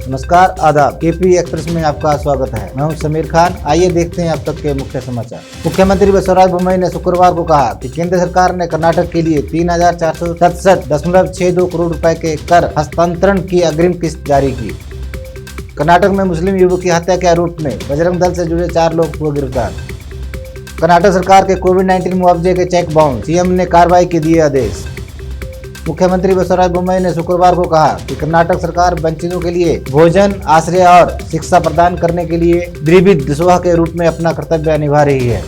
नमस्कार, आदाब। KP express में आपका स्वागत है। मैं हूं समीर खान। आइए देखते हैं अब तक के मुख्य समाचार। मुख्यमंत्री बसवराज बोम्मई ने शुक्रवार को कहा कि केंद्र सरकार ने कर्नाटक के लिए 3,467.62 करोड़ रुपए के कर हस्तांतरण की अग्रिम किस्त जारी की। कर्नाटक में मुस्लिम युवक की हत्या के आरोप में बजरंग दल से जुड़े 4 लोग हुए गिरफ्तार। कर्नाटक सरकार के कोविड-19 मुआवजे के चेक बाउंस, सीएम ने कार्रवाई के दिए आदेश। मुख्यमंत्री बसवराज बोम्मई ने शुक्रवार को कहा कि कर्नाटक सरकार वंचितों के लिए भोजन, आश्रय और शिक्षा प्रदान करने के लिए द्विविध दिशा के रूप में अपना कर्तव्य निभा रही है।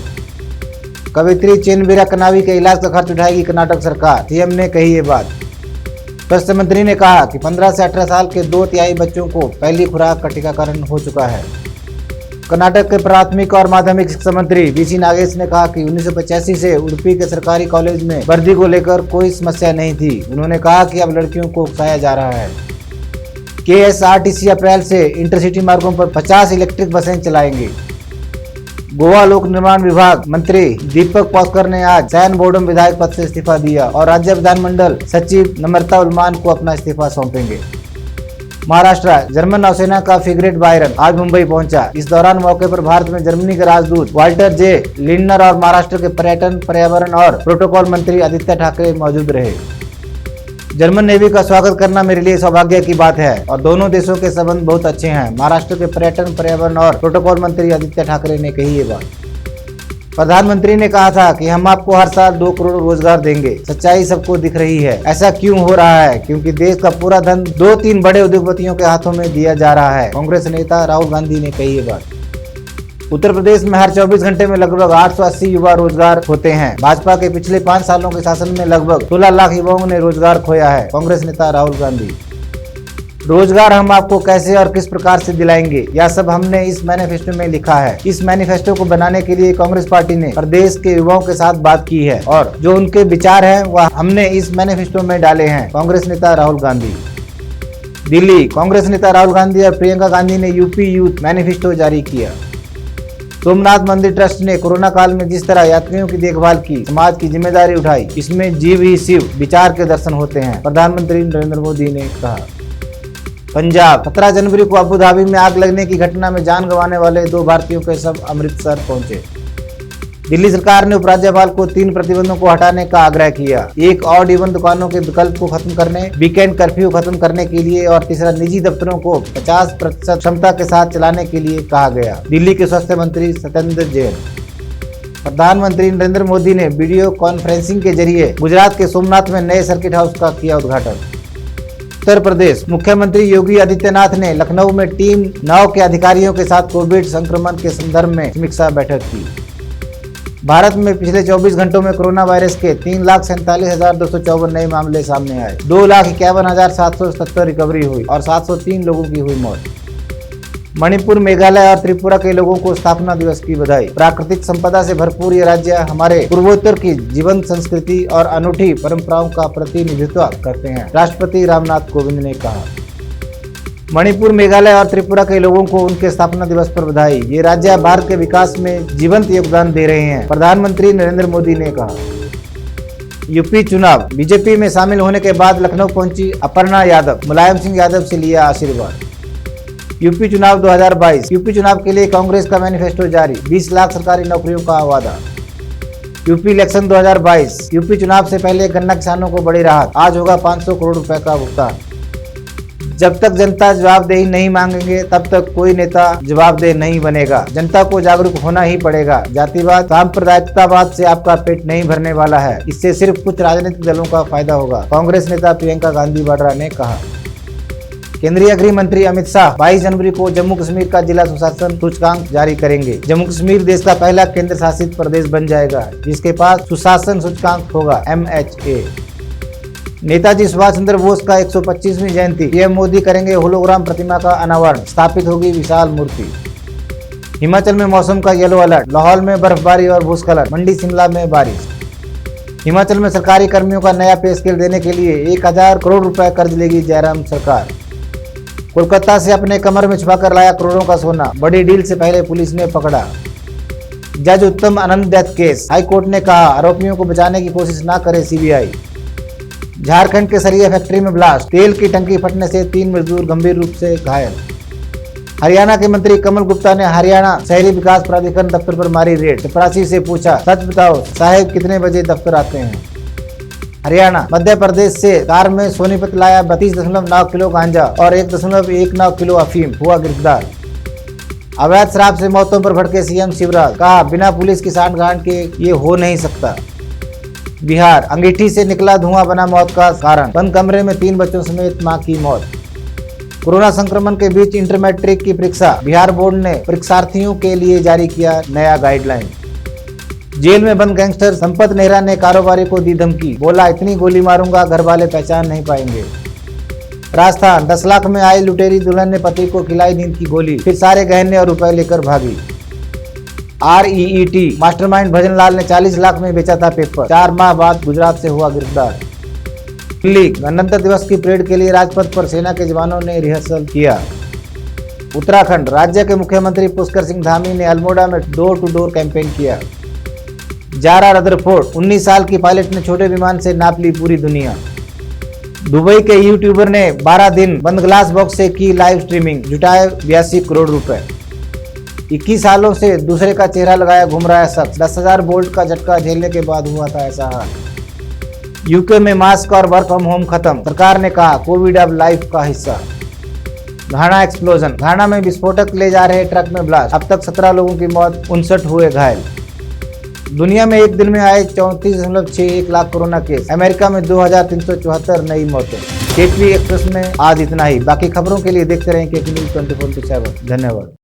कवयित्री चेन्नवीरा कनावी के इलाज का खर्च उठाएगी कर्नाटक सरकार, सीएम ने कही ये बात। स्वास्थ्य मंत्री ने कहा कि 15 से 18 साल के 2/3 बच्चों को पहली खुराक का टीकाकरण हो चुका है। कर्नाटक के प्राथमिक और माध्यमिक शिक्षा मंत्री वीसी नागेश ने कहा कि 1985 से उडुपी के सरकारी कॉलेज में वर्दी को लेकर कोई समस्या नहीं थी। उन्होंने कहा कि अब लड़कियों को उकसाया जा रहा है। केएसआरटीसी अप्रैल से इंटरसिटी मार्गों पर 50 इलेक्ट्रिक बसें चलाएंगे। गोवा लोक निर्माण विभाग मंत्री दीपक पास्कर ने आज सैन बोर्डम विधायक पद से इस्तीफा दिया और राज्य विधानमंडल सचिव नम्रता उल्मान को अपना इस्तीफा सौंपेंगे। महाराष्ट्र जर्मन नौसेना का फ्रिगेट बायरन आज मुंबई पहुंचा। इस दौरान मौके पर भारत में जर्मनी के राजदूत वाल्टर जे लिंडनर और महाराष्ट्र के पर्यटन, पर्यावरण और प्रोटोकॉल मंत्री आदित्य ठाकरे मौजूद रहे। जर्मन नेवी का स्वागत करना मेरे लिए सौभाग्य की बात है और दोनों देशों के संबंध बहुत अच्छे हैं। महाराष्ट्र के पर्यटन, पर्यावरण और प्रोटोकॉल मंत्री आदित्य ठाकरे ने कही ये बात। प्रधानमंत्री ने कहा था कि हम आपको हर साल 2 करोड़ रोजगार देंगे। सच्चाई सबको दिख रही है। ऐसा क्यों हो रहा है? क्योंकि देश का पूरा धन 2-3 बड़े उद्योगपतियों के हाथों में दिया जा रहा है। कांग्रेस नेता राहुल गांधी ने कही ये बात। उत्तर प्रदेश में हर 24 घंटे में लगभग 880 युवा रोजगार होते हैं। भाजपा के पिछले 5 सालों के शासन में लगभग 16 लाख युवाओं ने रोजगार खोया है। कांग्रेस नेता राहुल गांधी। रोजगार हम आपको कैसे और किस प्रकार से दिलाएंगे, यह सब हमने इस मैनिफेस्टो में लिखा है। इस मैनिफेस्टो को बनाने के लिए कांग्रेस पार्टी ने प्रदेश के युवाओं के साथ बात की है और जो उनके विचार हैं वह हमने इस मैनिफेस्टो में डाले हैं। कांग्रेस नेता राहुल गांधी। दिल्ली कांग्रेस नेता राहुल गांधी और प्रियंका गांधी ने यूपी यूथ मैनिफेस्टो जारी किया। सोमनाथ मंदिर ट्रस्ट ने कोरोना काल में जिस तरह यात्रियों की देखभाल की, समाज की जिम्मेदारी उठाई, इसमें जीव ही शिव विचार के दर्शन होते हैं, प्रधानमंत्री नरेंद्र मोदी ने कहा। पंजाब 17 जनवरी को अबू धाबी में आग लगने की घटना में जान गंवाने वाले 2 भारतीयों के शव अमृतसर पहुंचे। दिल्ली सरकार ने उपराज्यपाल को 3 प्रतिबंधों को हटाने का आग्रह किया। एक ऑड इवन दुकानों के विकल्प को खत्म करने, वीकेंड कर्फ्यू खत्म करने के लिए और तीसरा निजी दफ्तरों को 50% क्षमता के साथ चलाने के लिए कहा गया। दिल्ली के स्वास्थ्य मंत्री सत्येंद्र जैन। प्रधानमंत्री नरेंद्र मोदी ने वीडियो कॉन्फ्रेंसिंग के जरिए गुजरात के सोमनाथ में नए सर्किट हाउस का किया उद्घाटन। उत्तर प्रदेश मुख्यमंत्री योगी आदित्यनाथ ने लखनऊ में टीम 9 के अधिकारियों के साथ कोविड संक्रमण के संदर्भ में समीक्षा बैठक की। भारत में पिछले 24 घंटों में कोरोना वायरस के 3,47,254 नए मामले सामने आए। 2,51,777 रिकवरी हुई और 703 लोगों की हुई मौत। मणिपुर, मेघालय और त्रिपुरा के लोगों को स्थापना दिवस की बधाई। प्राकृतिक संपदा से भरपूर ये राज्य हमारे पूर्वोत्तर की जीवंत संस्कृति और अनूठी परंपराओं का प्रतिनिधित्व करते हैं, राष्ट्रपति रामनाथ कोविंद ने कहा। मणिपुर, मेघालय और त्रिपुरा के लोगों को उनके स्थापना दिवस पर बधाई। ये राज्य भारत के विकास में जीवंत योगदान दे रहे हैं, प्रधानमंत्री नरेंद्र मोदी ने कहा। यूपी चुनाव बीजेपी में शामिल होने के बाद लखनऊ पहुंची अपर्णा यादव, मुलायम सिंह यादव से लिया आशीर्वाद। यूपी चुनाव 2022। यूपी चुनाव के लिए कांग्रेस का मैनिफेस्टो जारी, 20 लाख सरकारी नौकरियों का वादा। UP election 2022। यूपी चुनाव से पहले गन्ना किसानों को बड़ी राहत, आज होगा 500 करोड़ रुपए का भुगतान। जब तक जनता जवाबदेही नहीं मांगेंगे तब तक कोई नेता जवाबदेह नहीं बनेगा। जनता को जागरूक होना ही पड़ेगा। जातिवाद, सांप्रदायिकतावाद से आपका पेट नहीं भरने वाला है। इससे सिर्फ कुछ राजनीतिक दलों का फायदा होगा, कांग्रेस नेता प्रियंका गांधी वाड्रा ने कहा। केंद्रीय गृह मंत्री अमित शाह 22 जनवरी को जम्मू कश्मीर का जिला सुशासन सूचकांक जारी करेंगे। जम्मू कश्मीर देश का पहला केंद्र शासित प्रदेश बन जाएगा जिसके पास सुशासन सूचकांक होगा MHA। नेताजी सुभाष चंद्र बोस का 125वीं जयंती, पीएम मोदी करेंगे होलोग्राम प्रतिमा का अनावरण, स्थापित होगी विशाल मूर्ति। हिमाचल में मौसम का येलो अलर्ट, लाहौल में बर्फबारी और भूस्खलन, मंडी शिमला में बारिश। हिमाचल में सरकारी कर्मियों का नया पे स्केल देने के लिए 1000 करोड़ रुपए कर्ज लेगी जयराम सरकार। कोलकाता से अपने कमर में छुपाकर लाया करोड़ों का सोना, बड़ी डील से पहले पुलिस ने पकड़ा। जज उत्तम आनंद डेथ केस, हाई कोर्ट ने कहा आरोपियों को बचाने की कोशिश न करे CBI। झारखंड के सरिया फैक्ट्री में ब्लास्ट, तेल की टंकी फटने से 3 मजदूर गंभीर रूप से घायल। हरियाणा के मंत्री कमल गुप्ता ने हरियाणा शहरी विकास प्राधिकरण दफ्तर पर मारी रेड, चपरासी से पूछा, सच बताओ साहेब कितने बजे दफ्तर आते हैं। हरियाणा मध्य प्रदेश से कार में सोनीपत लाया 32.9 किलो गांजा और 1.19 किलो अफीम, हुआ गिरफ्तार। अवैध शराब से मौतों पर भड़के सीएम शिवराज, कहा बिना पुलिस की सांठगांठ के ये हो नहीं सकता। बिहार अंगीठी से निकला धुआं बना मौत का कारण, बंद कमरे में 3 बच्चों समेत मां की मौत। कोरोना संक्रमण के बीच इंटर मैट्रिक की परीक्षा, बिहार बोर्ड ने परीक्षार्थियों के लिए जारी किया नया गाइडलाइन। जेल में बंद गैंगस्टर संपत नेहरा ने कारोबारी को दी धमकी, बोला इतनी गोली मारूंगा घर वाले पहचान नहीं पाएंगे। राजस्थान 10 लाख में आई लुटेरी दुल्हन ने पति को खिलाई नींद की गोली, फिर सारे गहने और रुपए लेकर भागी। REET मास्टरमाइंड भजन लाल ने 40 लाख में बेचा था पेपर, 4 माह बाद गुजरात से हुआ गिरफ्तार। दिल्ली गणतंत्र दिवस की परेड के लिए राजपथ पर सेना के जवानों ने रिहर्सल किया। उत्तराखंड राज्य के मुख्यमंत्री पुष्कर सिंह धामी ने अल्मोड़ा में डोर टू डोर कैंपेन किया। जारा रदरफोर्ड 19 साल की पायलट ने छोटे विमान से नाप ली पूरी दुनिया। दुबई के यूट्यूबर ने 12 दिन बंद ग्लास बॉक्स से की लाइव स्ट्रीमिंग, जुटाए 82 करोड़ रुपए। 21 सालों से दूसरे का चेहरा लगाया घूम रहा है शख्स, 10,000 वोल्ट का झटका झेलने के बाद हुआ था ऐसा हाल। यूके में मास्क और वर्क फ्रॉम होम खत्म, सरकार ने कहा कोविड अब लाइफ का हिस्सा। घाना एक्सप्लोजन, घाना में विस्फोटक ले जा रहे ट्रक में ब्लास्ट, अब तक 17 लोगों की मौत, 59 हुए घायल। दुनिया में एक दिन में आए 34.61 लाख कोरोना केस, अमेरिका में 2374 नई मौतें। केटवी एक्सप्रेस में आज इतना ही, बाकी खबरों के लिए देखते रहें केटवी न्यूज़ 24/7। धन्यवाद।